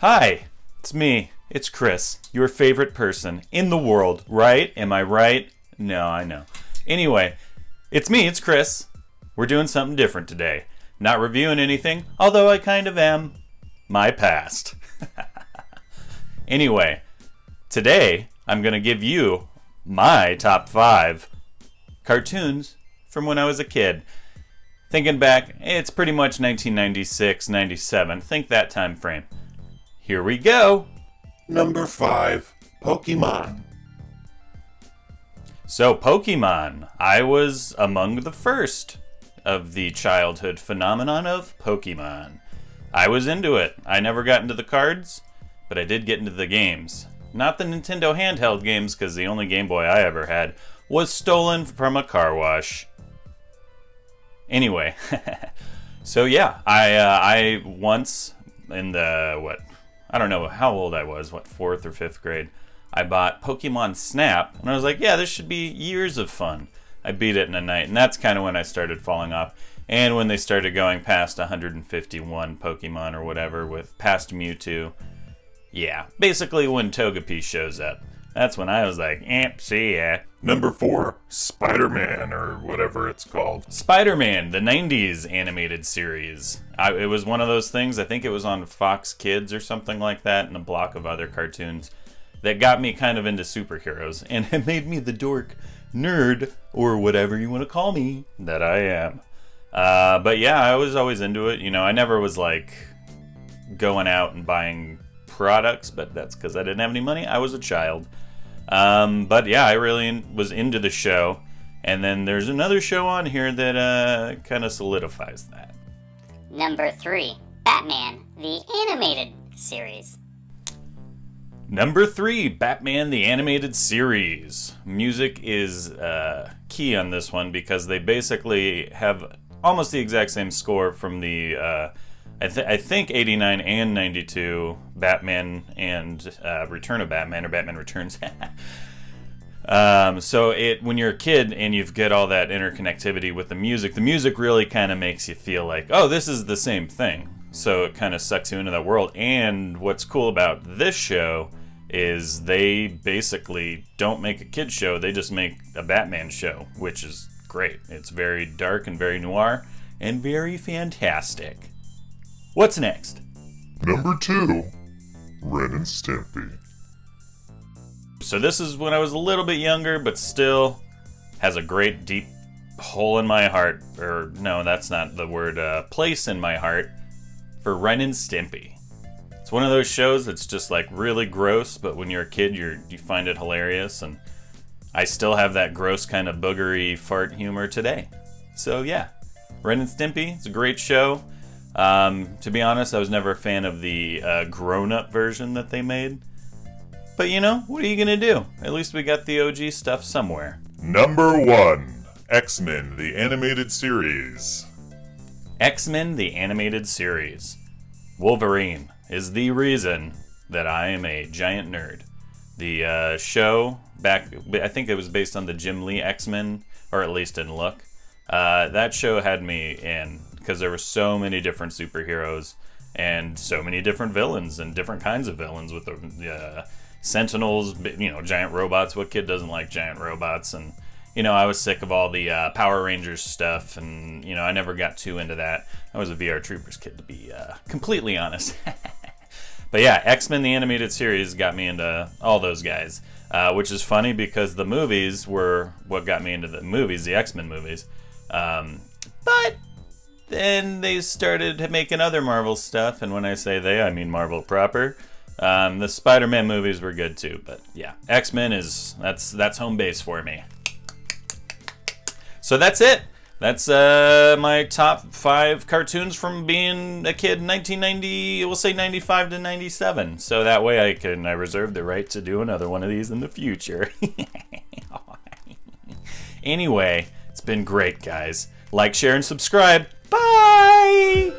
Hi, it's me. It's Chris, your favorite person in the world, right? Am I right? No, I know. Anyway, it's me, it's Chris. We're doing something different today. Not reviewing anything, although I kind of am. My past. Anyway, today I'm going to give you my top 5 cartoons from when I was a kid. Thinking back, it's pretty much 1996, 97. Think that time frame. Here we go. Number 5, Pokemon. So Pokemon, I was among the first of the childhood phenomenon of Pokemon. I was into it. I never got into the cards, but I did get into the games. Not the Nintendo handheld games, because the only Game Boy I ever had was stolen from a car wash. Anyway, so yeah, I once in the, I don't know how old I was, 4th or 5th grade, I bought Pokemon Snap, and I was like, yeah, this should be years of fun. I beat it in a night, and that's kind of when I started falling off. And when they started going past 151 Pokemon or whatever, with past Mewtwo, yeah, basically when Togepi shows up. That's when I was like, see ya. Number 4, Spider-Man, or whatever it's called. Spider-Man, the 90s animated series. It was one of those things, I think it was on Fox Kids or something like that, and a block of other cartoons that got me kind of into superheroes, and it made me the dork nerd, or whatever you want to call me, that I am. But yeah, I was always into it. You know, I never was like going out and buying products, but that's because I didn't have any money. I was a child. But yeah, I really was into the show. And then there's another show on here that kind of solidifies that. Number 3, Batman, the animated series. Number 3, Batman the Animated Series. Music is key on this one because they basically have almost the exact same score from the, I think 89 and 92 Batman and Return of Batman, or Batman Returns. So when you're a kid and you've got all that interconnectivity with the music really kind of makes you feel like, oh, this is the same thing. So it kind of sucks you into that world. And what's cool about this show is they basically don't make a kid show. They just make a Batman show, which is great. It's very dark and very noir and very fantastic. What's next? Number 2, Ren and Stimpy. So this is when I was a little bit younger, but still has a great deep hole in my heart. Or no, that's not the word. Place in my heart for Ren and Stimpy. It's one of those shows that's just like really gross, but when you're a kid, you find it hilarious, and I still have that gross kind of boogery fart humor today. So yeah, Ren and Stimpy, it's a great show. To be honest, I was never a fan of the grown-up version that they made. But you know, what are you gonna do? At least we got the OG stuff somewhere. Number 1, X-Men, the animated series. X-Men, the animated series. Wolverine is the reason that I am a giant nerd. The show, I think it was based on the Jim Lee X-Men, or at least in look. That show had me in, because there were so many different superheroes, and so many different villains, and different kinds of villains with the Sentinels, you know, giant robots. What kid doesn't like giant robots? And, you know, I was sick of all the Power Rangers stuff, and, you know, I never got too into that. I was a VR Troopers kid, to be completely honest. But yeah, X-Men the Animated Series got me into all those guys, which is funny because the movies were what got me into the movies, the X-Men movies. But then they started making other Marvel stuff, and when I say they, I mean Marvel proper. The Spider-Man movies were good too, but yeah, X-Men that's home base for me. So that's it. That's my top 5 cartoons from being a kid in 1990, we'll say 95 to 97. So that way I reserve the right to do another one of these in the future. Anyway, it's been great, guys. Like, share, and subscribe. Bye!